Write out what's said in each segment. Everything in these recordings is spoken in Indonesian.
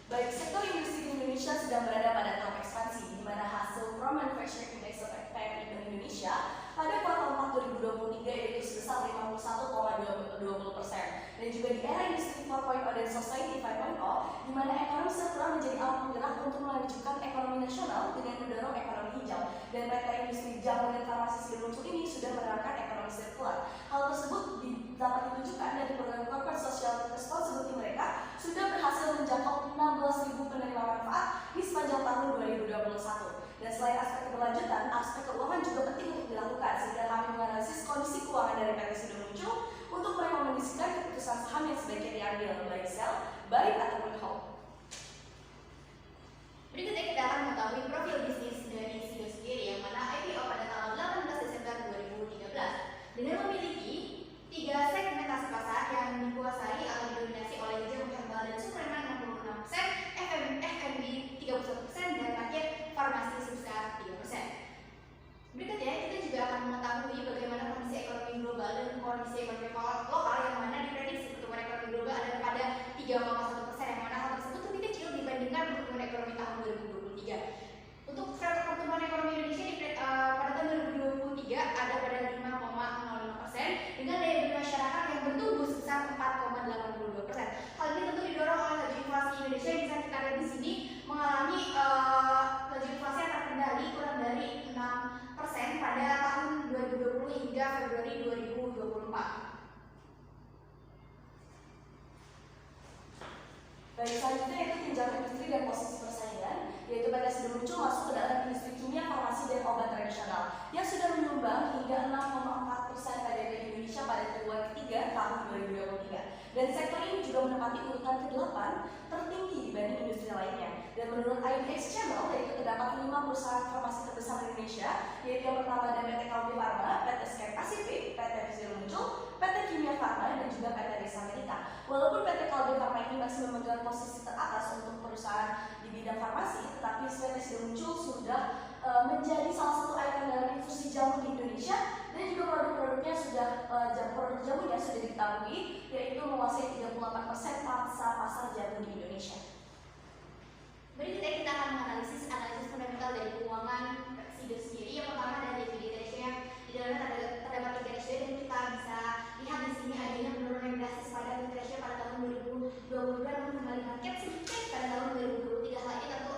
Baik, sektor industri di Indonesia sedang berada pada tahap ekspansi, di mana hasil Pro Manufacturing Index of PMI Bank Indonesia pada kuartal 4 2023 yaitu sebesar 51,20%. Dan juga di era industri 4.0 dan society 5.0, di mana ekonomi sirkular menjadi alat penggerak untuk melanjutkan ekonomi nasional dengan mendorong ekonomi hijau. Dan PT Industri Jamu dan Farmasi Sidomuncul ini sudah menerapkan ekonomi sirkular. Hal tersebut dapat ditunjukkan dari program corporate social responsibility mereka sudah berhasil menjangkau 16.000 penerima manfaat di sepanjang tahun 2021. Dan selain aspek keberlanjutan, aspek keuangan juga penting untuk dilakukan, sehingga kami menganalisis kondisi keuangan dari PT Sidomuncul untuk merekomendasikan keputusan saham yang sebaiknya diambil, baik sell, buy, ataupun hold. Berikutnya kita akan mengetahui profil bisnis dari Sido sendiri, yang mana IPO pada tanggal 18 Desember 2013 dengan memiliki 3 segmentasi pasar yang dikuasai atau didominasi oleh jamu herbal dan suplemen 66%, F&B 31%, dan paket farmasi sebesar 3%. Berikutnya kita juga akan mengetahui bagaimana kondisi ekonomi global dan kondisi ekonomi lokal, yang mana diprediksi pertumbuhan ekonomi global ada pada 3,1%, yang mana hal tersebut lebih kecil dibandingkan pertumbuhan ekonomi tahun 2023. Untuk faktor pertumbuhan ekonomi Indonesia pada tahun 2023 ada pada 5,05% dengan daya beli masyarakat yang bertumbuh sebesar 4,82%. Hal ini tentu didorong oleh laju inflasi Indonesia yang bisa kita lihat di sini mengalami laju inflasi yang terkendali kurang dari 6% pada tahun 2020 hingga Februari 2024. Baik, selanjutnya yaitu jenjang industri dan posisi persaingan, yaitu PT Sidomuncul masuk ke dalam industri kimia, farmasi, dan obat tradisional yang sudah menyumbang hingga 6,4% PDB Indonesia pada triwulan ketiga tahun 2023. Dan sektor ini juga menempati urutan ke-8 tertinggi dibanding industri lainnya. Dan menurut IDX Channel, yaitu terdapat 5 perusahaan farmasi terbesar di Indonesia, yaitu yang pertama ada PT Kalbe Farma, PT Scan Pacific, PT Sidomuncul, PT Kimia Farma, dan juga PT Desa Amerika. Walaupun PT Kalbe Farma ini masih memegang posisi teratas untuk perusahaan di bidang farmasi, tetapi PT Sidomuncul sudah menjadi salah satu ikon dalam industri jamu di Indonesia, dan juga produk-produknya sudah produk jamunya sudah diketahui, yaitu menguasai 38% pasar jamu di Indonesia. Berikutnya kita akan menganalisis fundamental dari keuangan Sido sendiri. Yang pertama ada liquidity ratio, yang di dalamnya terdapat 3 ratio, dan kita bisa lihat di sini adanya penurunan drastis pada liquidity ratio pada tahun 2022 namun kembali bangkit sedikit pada tahun 2023. Hal ini tentu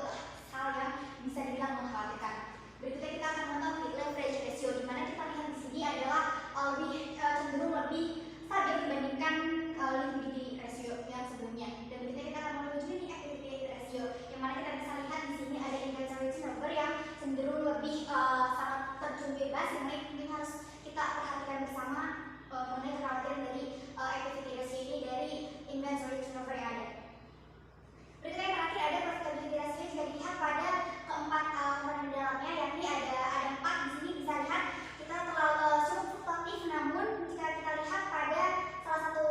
hal yang bisa dibilang mengkhawatirkan. Berikutnya kita akan menonton leverage ratio, di mana kita lihat di sini adalah cenderung lebih stabil dibandingkan liquidity ratio yang sebelumnya. Dan berikutnya kita akan menuju ini activity ratio, yang mana kita bisa lihat di sini ada inventory turnover yang cenderung lebih sangat terjun bebas, yang mana mungkin harus kita perhatikan bersama mengenai kekhawatiran dari activity ratio ini dari inventory turnover yang ada. Berikutnya yang terakhir ada profitability ratio, jika dilihat pada keempat komponen dalamnya, yakni ada 4 di sini. Bisa lihat kita terlalu cukup fluktuatif, namun jika kita lihat pada salah satu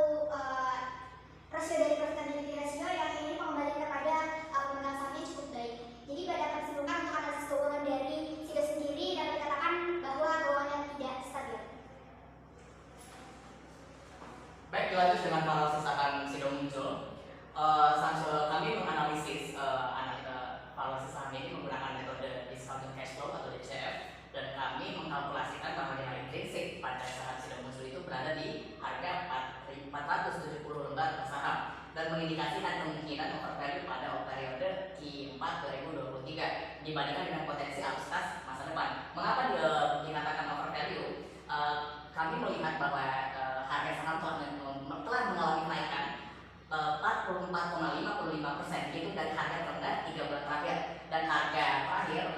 rasio dari profitability ratio yang ini mengembalikan kepada pemegang sahamnya cukup baik. Jadi pada kesimpulan untuk analisis keuangan dari Sido sendiri dapat dikatakan bahwa keuangannya tidak stabil. Baik, lanjut dengan analisis akan Sidomuncul. Kami menganalisis valuasi saham ini menggunakan metode discounted cash flow atau DCF, dan kami mengkalkulasikan bahwa nilai intrinsik pada saham Sidomuncul itu berada di harga 470 lembar per saham, dan mengindikasikan kemungkinan overvalue pada periode Q4 2023 dibandingkan dengan potensi upside masa depan. Mengapa dikatakan overvalue? Kami melihat bahwa harga saham telah mengalami kenaikan 44,55%, itu dari harga terendah 3 bulan terakhir, dan harga terakhir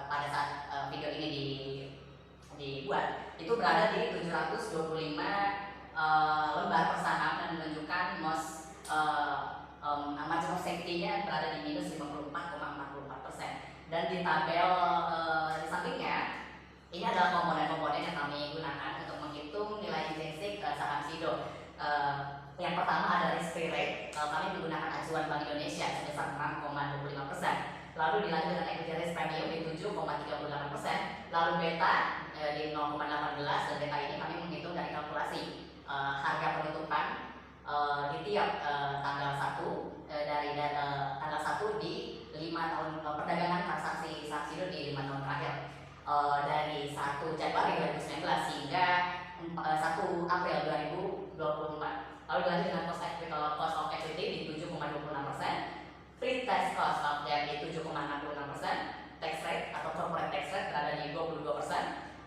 pada saat video ini dibuat itu berada di 725 lembar per saham, dan menunjukkan margin of safety-nya berada di minus 54,44%. Dan di tabel di sampingnya ini adalah komponen-komponen yang kami gunakan untuk menghitung nilai intrinsik saham Sido. Yang pertama ada risk free rate, kami menggunakan acuan Bank Indonesia sebesar 6,25%. Lalu dilanjut dengan equity risk premium di 7,38%. Lalu beta di 0,18, dan beta ini kami menghitung dari kalkulasi harga penutupan di tiap tanggal 1 dari dari 1 Januari 2019 hingga 1 April 2024. Lalu dilanjut dengan cost of equity di 7,26%, pre-tax cost of debt di 7,66%, tax rate atau corporate tax rate berada di 22%,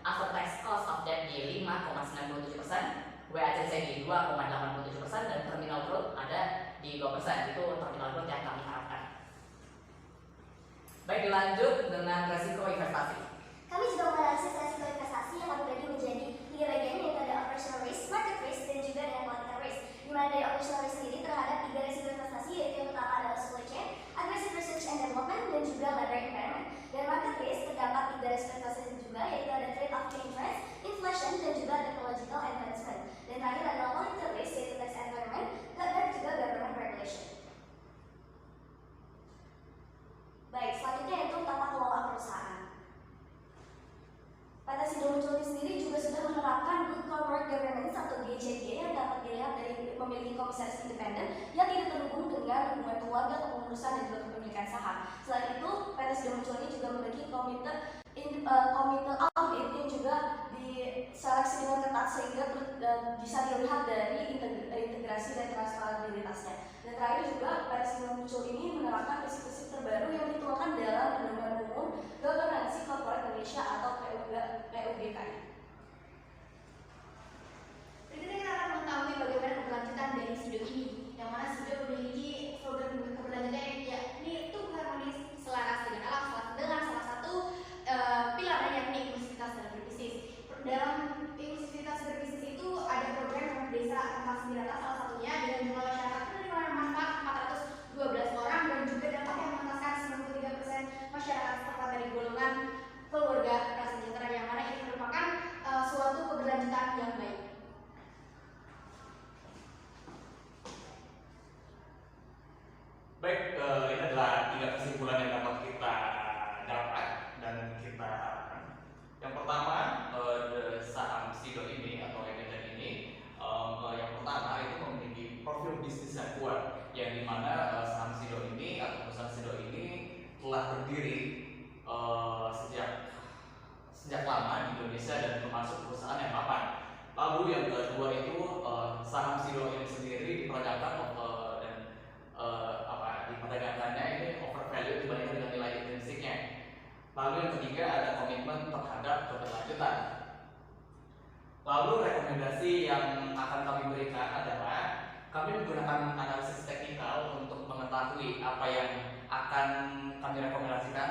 after tax cost of debt di 5,97%, WACC di 2,87%, dan terminal growth ada di 2%. Itu terminal growth yang kami harapkan. Baik, dilanjut dengan resiko investasi. Kami juga menganalisis resiko investasi yang kami bagi menjadi 3 bagian, yaitu ada operational risk, market risk, dan juga ada political risk. Di mana dari operational risk sendiri terhadap 3 resiko investasi, yaitu yang pertama adalah supply chain, aggressive research and development, dan juga labor environment. Dan market risk terdapat 3 resiko investasi juga, yaitu ada trade of change rates, inflation, dan juga technological advancement. Dan terakhir adalah political risk, yaitu tax environment, dan juga government regulation. Baik, selanjutnya yaitu tata kelola perusahaan. PT Sido Muncul sendiri juga sudah menerapkan Good Corporate Governance atau GCG yang dapat dilihat dari memiliki komisaris independen yang tidak terhubung dengan hubungan keluarga, kepengurusan, dan juga kepemilikan saham. Selain itu, PT Sido Muncul ini juga memiliki komite audit yang juga diseleksi dengan ketat sehingga bisa dilihat dari integrasi dan transparansitasnya. Dan terakhir juga PT Sido Muncul ini menerapkan prinsip-prinsip terbaru yang dituangkan dalam Undang-Undang Umum Governance Corporate Indonesia atau PUGKI. Berikutnya kita akan mengetahui bagaimana keberlanjutan dari Sido ini, yang mana Sido memiliki program keberlanjutan yang yakni itu harmonis selaras dengan alam dengan salah satu pilarnya yakni inklusivitas dalam berbisnis. Dalam inklusivitas berbisnis itu ada program desa tempat 9 salah satunya dengan jumlah masyarakat penerimaan manfaat 412 orang dan juga dapat yang mengentaskan 93% masyarakat setempat dari golongan keluarga prasejahtera, yang mana ini merupakan suatu keberlanjutan yang baik. Baik, ini adalah 3 kesimpulan yang dapat kita dapat dan kita harapkan. Yang pertama, saham Sido ini atau emiten ini, yang pertama itu memiliki profil bisnis yang kuat, yang dimana saham Sido ini atau perusahaan Sido ini telah berdiri sejak lama di Indonesia dan termasuk perusahaan yang mapan. Lalu yang kedua itu saham Sido ini sendiri diperdagangkan diperdagangkannya ini overvalue dibandingkan dengan nilai intrinsiknya. Lalu yang ketiga ada komitmen terhadap keberlanjutan. Lalu rekomendasi yang akan kami berikan adalah kami menggunakan analisis teknikal untuk mengetahui apa yang akan kami rekomendasikan.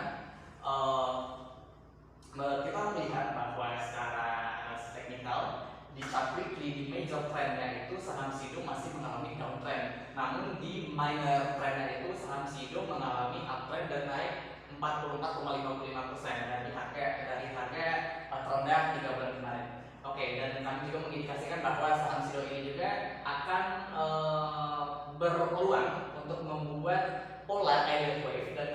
Kita melihat bahwa secara analisis teknikal di chart weekly di major trendnya itu saham Sido masih mengalami downtrend, namun di minor trendnya itu saham Sido mengalami uptrend dan naik 44,55% dari harga terendah 3 bulan kemarin. Oke, dan kami juga mengindikasikan bahwa saham Sido ini juga akan berpeluang untuk membuat pola Elliott wave, dan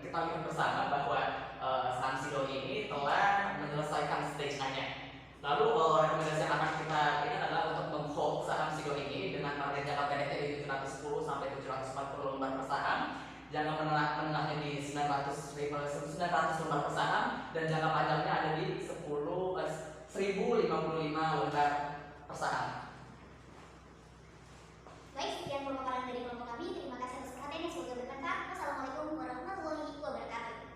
kita lihat bersama bahwa saham Sido ini telah menyelesaikan stage A-nya. Lalu rekomendasi yang akan kita berikan adalah untuk meng-hold saham Sido ini dengan target jangka pendeknya di 710 sampai 740 lembar per saham, jangka menengahnya di 900